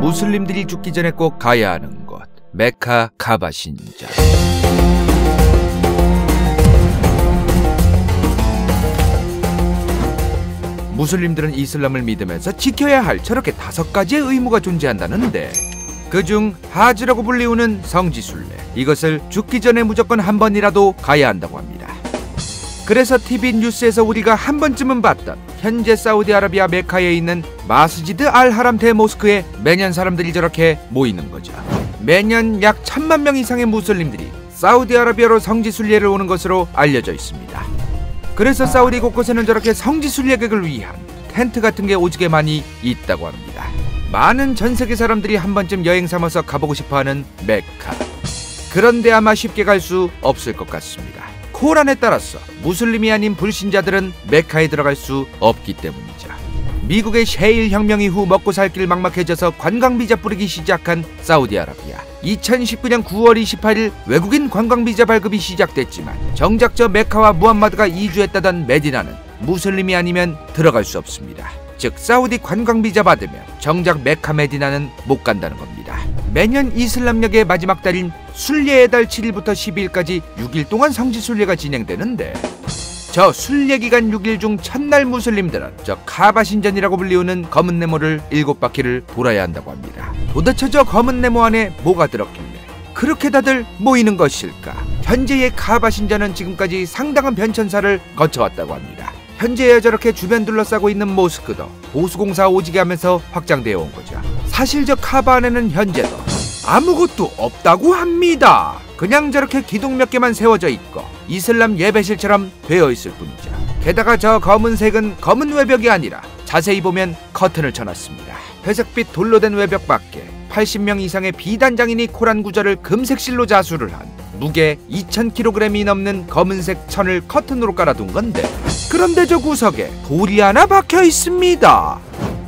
무슬림들이 죽기 전에 꼭 가야 하는 곳, 메카 카바 신전. 무슬림들은 이슬람을 믿으면서 지켜야 할 저렇게 5가지의 의무가 존재한다는데, 그중 하지라고 불리우는 성지순례, 이것을 죽기 전에 무조건 한 번이라도 가야 한다고 합니다. 그래서 TV 뉴스에서 우리가 한 번쯤은 봤던 현재 사우디아라비아 메카에 있는 마스지드 알 하람 대모스크에 매년 사람들이 저렇게 모이는 거죠. 매년 약 1000만 명 이상의 무슬림들이 사우디아라비아로 성지순례를 오는 것으로 알려져 있습니다. 그래서 사우디 곳곳에는 저렇게 성지순례객을 위한 텐트 같은 게 오지게 많이 있다고 합니다. 많은 전세계 사람들이 한 번쯤 여행 삼아서 가보고 싶어하는 메카. 그런데 아마 쉽게 갈 수 없을 것 같습니다. 코란에 따라서 무슬림이 아닌 불신자들은 메카에 들어갈 수 없기 때문이죠. 미국의 셰일 혁명 이후 먹고 살 길 막막해져서 관광비자 뿌리기 시작한 사우디아라비아. 2019년 9월 28일 외국인 관광비자 발급이 시작됐지만 정작 저 메카와 무함마드가 이주했다던 메디나는 무슬림이 아니면 들어갈 수 없습니다. 즉 사우디 관광비자 받으면 정작 메카 메디나는 못 간다는 겁니다. 매년 이슬람력의 마지막 달인 순례의 달 7일부터 12일까지 6일 동안 성지순례가 진행되는데, 저 순례 기간 6일 중 첫날 무슬림들은 저 카바 신전이라고 불리우는 검은 네모를 7바퀴를 돌아야 한다고 합니다. 도대체 저 검은 네모 안에 뭐가 들었길래 그렇게 다들 모이는 것일까? 현재의 카바 신전은 지금까지 상당한 변천사를 거쳐왔다고 합니다. 현재 저렇게 주변 둘러싸고 있는 모스크도 보수공사 오지게 하면서 확장되어 온 거죠. 사실 저 카바 안에는 현재도 아무것도 없다고 합니다. 그냥 저렇게 기둥 몇 개만 세워져 있고 이슬람 예배실처럼 되어 있을 뿐이죠. 게다가 저 검은색은 검은 외벽이 아니라 자세히 보면 커튼을 쳐놨습니다. 회색빛 돌로 된 외벽 밖에 80명 이상의 비단장인이 코란 구절을 금색실로 자수를 한 무게 2000kg이 넘는 검은색 천을 커튼으로 깔아둔 건데, 그런데 저 구석에 돌이 하나 박혀 있습니다.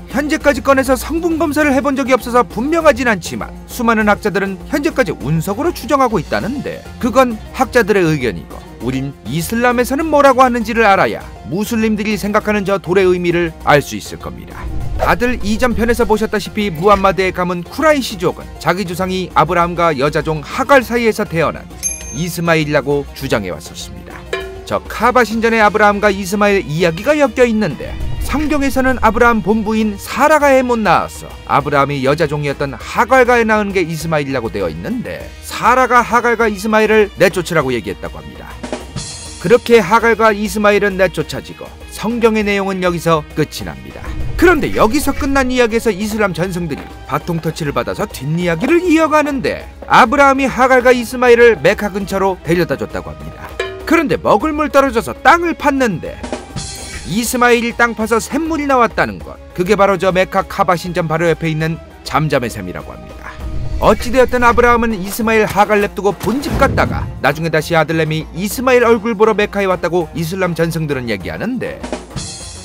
현재까지 꺼내서 성분 검사를 해본 적이 없어서 분명하진 않지만 수많은 학자들은 현재까지 운석으로 추정하고 있다는데, 그건 학자들의 의견이고 우린 이슬람에서는 뭐라고 하는지를 알아야 무슬림들이 생각하는 저 돌의 의미를 알 수 있을 겁니다. 다들 이전 편에서 보셨다시피 무함마드의 가문 쿠라이시족은 자기 조상이 아브라함과 여자종 하갈 사이에서 태어난 이스마일이라고 주장해 왔었습니다. 저 카바 신전의 아브라함과 이스마일 이야기가 엮여 있는데, 성경에서는 아브라함 본부인 사라가에 못 낳았어 아브라함이 여자종이었던 하갈가에 낳은 게 이스마일이라고 되어 있는데, 사라가 하갈과 이스마일을 내쫓으라고 얘기했다고 합니다. 그렇게 하갈과 이스마일은 내쫓아지고 성경의 내용은 여기서 끝이 납니다. 그런데 여기서 끝난 이야기에서 이슬람 전승들이 바통 터치를 받아서 뒷이야기를 이어가는데, 아브라함이 하갈과 이스마일을 메카 근처로 데려다 줬다고 합니다. 그런데 먹을 물 떨어져서 땅을 팠는데 이스마일이 땅 파서 샘물이 나왔다는 것, 그게 바로 저 메카 카바 신전 바로 옆에 있는 잠잠의 샘이라고 합니다. 어찌되었든 아브라함은 이스마일 하갈 냅두고 본집 갔다가 나중에 다시 아들내미 이스마일 얼굴 보러 메카에 왔다고 이슬람 전승들은 얘기하는데,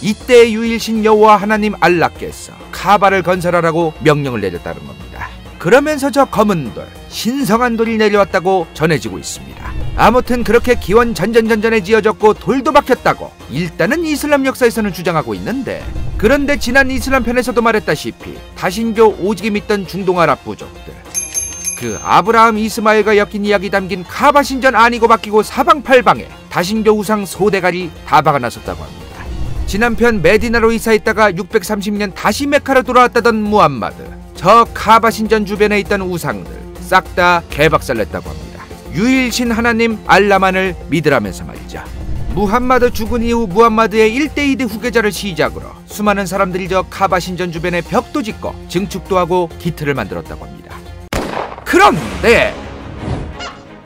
이때 유일신 여호와 하나님 알라께서 카바를 건설하라고 명령을 내렸다는 겁니다. 그러면서 저 검은 돌, 신성한 돌이 내려왔다고 전해지고 있습니다. 아무튼 그렇게 기원전전전전에 지어졌고 돌도 박혔다고 일단은 이슬람 역사에서는 주장하고 있는데, 그런데 지난 이슬람 편에서도 말했다시피 다신교 오지게 믿던 중동 아랍 부족들, 그 아브라함 이스마일과 엮인 이야기 담긴 카바 신전 아니고 바뀌고 사방팔방에 다신교 우상 소대가리 다 박아놨었다고 합니다. 지난 편 메디나로 이사했다가 630년 다시 메카로 돌아왔다던 무함마드, 저 카바 신전 주변에 있던 우상들 싹 다 개박살냈다고 합니다. 유일신 하나님 알라만을 믿으라면서 말이죠. 무함마드 죽은 이후 무함마드의 1대2대 후계자를 시작으로 수많은 사람들이 저 카바 신전 주변에 벽도 짓고 증축도 하고 기틀을 만들었다고 합니다. 그런데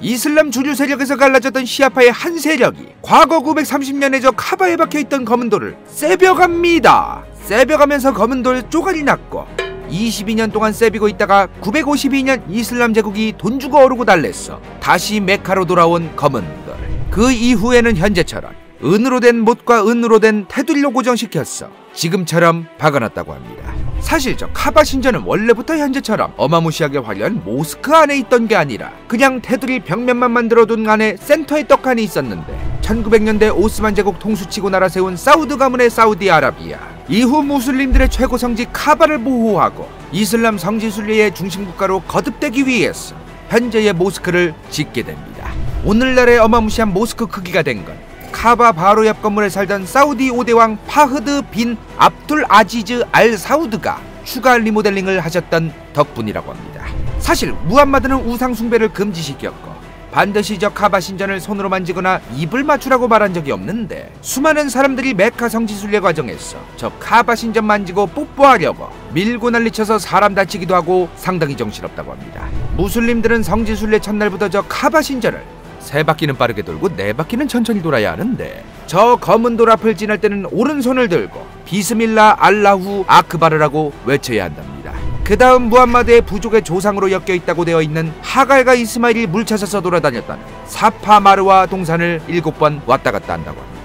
이슬람 주류 세력에서 갈라졌던 시아파의 한 세력이 과거 930년에 저 카바에 박혀있던 검은 돌을 세벼갑니다. 세벼가면서 검은 돌 쪼가리 났고 22년 동안 세비고 있다가 952년 이슬람 제국이 돈 주고 오르고 달랬어 다시 메카로 돌아온 검은 돌. 그 이후에는 현재처럼 은으로 된 못과 은으로 된 테두리로 고정시켰어 지금처럼 박아놨다고 합니다. 사실 저 카바 신전은 원래부터 현재처럼 어마무시하게 화려한 모스크 안에 있던 게 아니라 그냥 테두리 벽면만 만들어둔 안에 센터에 떡하니 있었는데, 1900년대 오스만 제국 통수치고 나라 세운 사우드 가문의 사우디아라비아, 이후 무슬림들의 최고 성지 카바를 보호하고 이슬람 성지순례의 중심국가로 거듭되기 위해서 현재의 모스크를 짓게 됩니다. 오늘날의 어마무시한 모스크 크기가 된 건 카바 바로 옆 건물에 살던 사우디 5대왕 파흐드 빈 압둘 아지즈 알 사우드가 추가 리모델링을 하셨던 덕분이라고 합니다. 사실 무함마드는 우상 숭배를 금지시켰고 반드시 저 카바 신전을 손으로 만지거나 입을 맞추라고 말한 적이 없는데 수많은 사람들이 메카 성지순례 과정에서 저 카바 신전 만지고 뽀뽀하려고 밀고 난리쳐서 사람 다치기도 하고 상당히 정신없다고 합니다. 무슬림들은 성지순례 첫날부터 저 카바 신전을 3바퀴는 빠르게 돌고 4바퀴는 천천히 돌아야 하는데 저 검은 돌 앞을 지날 때는 오른손을 들고 비스밀라 알라후 아크바르라고 외쳐야 한답니다. 그 다음 무함마드의 부족의 조상으로 엮여있다고 되어 있는 하갈과 이스마일이 물차서서 돌아다녔던 사파 마르와 동산을 7번 왔다갔다 한다고 합니다.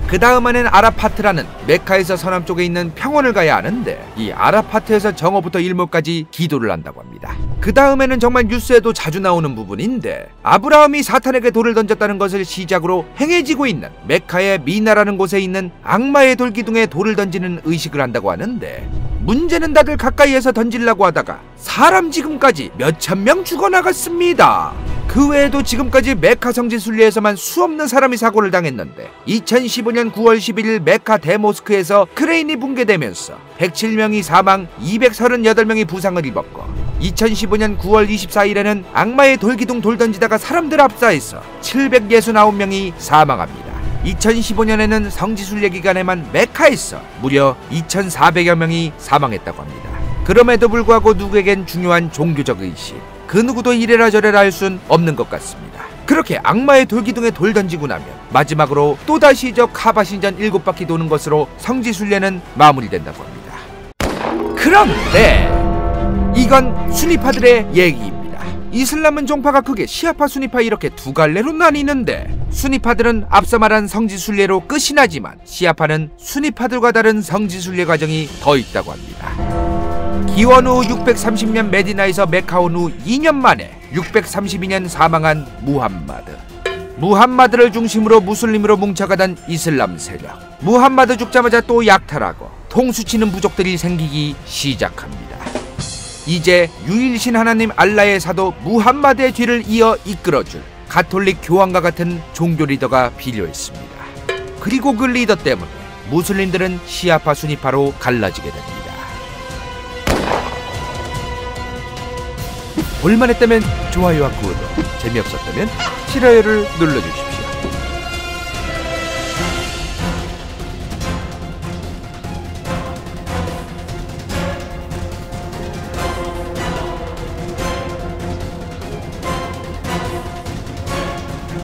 그 다음에는 아라파트라는 메카에서 서남쪽에 있는 평원을 가야 하는데 이 아라파트에서 정오부터 일몰까지 기도를 한다고 합니다. 그 다음에는 정말 뉴스에도 자주 나오는 부분인데 아브라함이 사탄에게 돌을 던졌다는 것을 시작으로 행해지고 있는 메카의 미나라는 곳에 있는 악마의 돌기둥에 돌을 던지는 의식을 한다고 하는데 문제는 다들 가까이에서 던지려고 하다가 사람 지금까지 몇천 명 죽어나갔습니다. 그 외에도 지금까지 메카 성지순례에서만 수없는 사람이 사고를 당했는데 2015년 9월 11일 메카 대모스크에서 크레인이 붕괴되면서 107명이 사망, 238명이 부상을 입었고 2015년 9월 24일에는 악마의 돌기둥 돌 던지다가 사람들 압사해서 769명이 사망합니다. 2015년에는 성지순례 기간에만 메카에서 무려 2,400여 명이 사망했다고 합니다. 그럼에도 불구하고 누구에겐 중요한 종교적 의식, 그 누구도 이래라 저래라 할 순 없는 것 같습니다. 그렇게 악마의 돌기둥에 돌 던지고 나면 마지막으로 또다시 저 카바 신전 7바퀴 도는 것으로 성지순례는 마무리된다고 합니다. 그런데 이건 수니파들의 얘기입니다. 이슬람은 종파가 크게 시아파, 수니파 이렇게 두 갈래로 나뉘는데 수니파들은 앞서 말한 성지순례로 끝이 나지만 시아파는 수니파들과 다른 성지순례 과정이 더 있다고 합니다. 기원 후 630년 메디나에서 메카 온 후 2년 만에 632년 사망한 무함마드. 무함마드를 중심으로 무슬림으로 뭉쳐가던 이슬람 세력. 무함마드 죽자마자 또 약탈하고 통수치는 부족들이 생기기 시작합니다. 이제 유일신 하나님 알라의 사도 무함마드의 뒤를 이어 이끌어줄 가톨릭 교황과 같은 종교 리더가 필요했습니다. 그리고 그 리더 때문에 무슬림들은 시아파, 수니파로 갈라지게 됩니다. 볼만했다면 좋아요와 구독, 재미없었다면 싫어요를 눌러주십시오.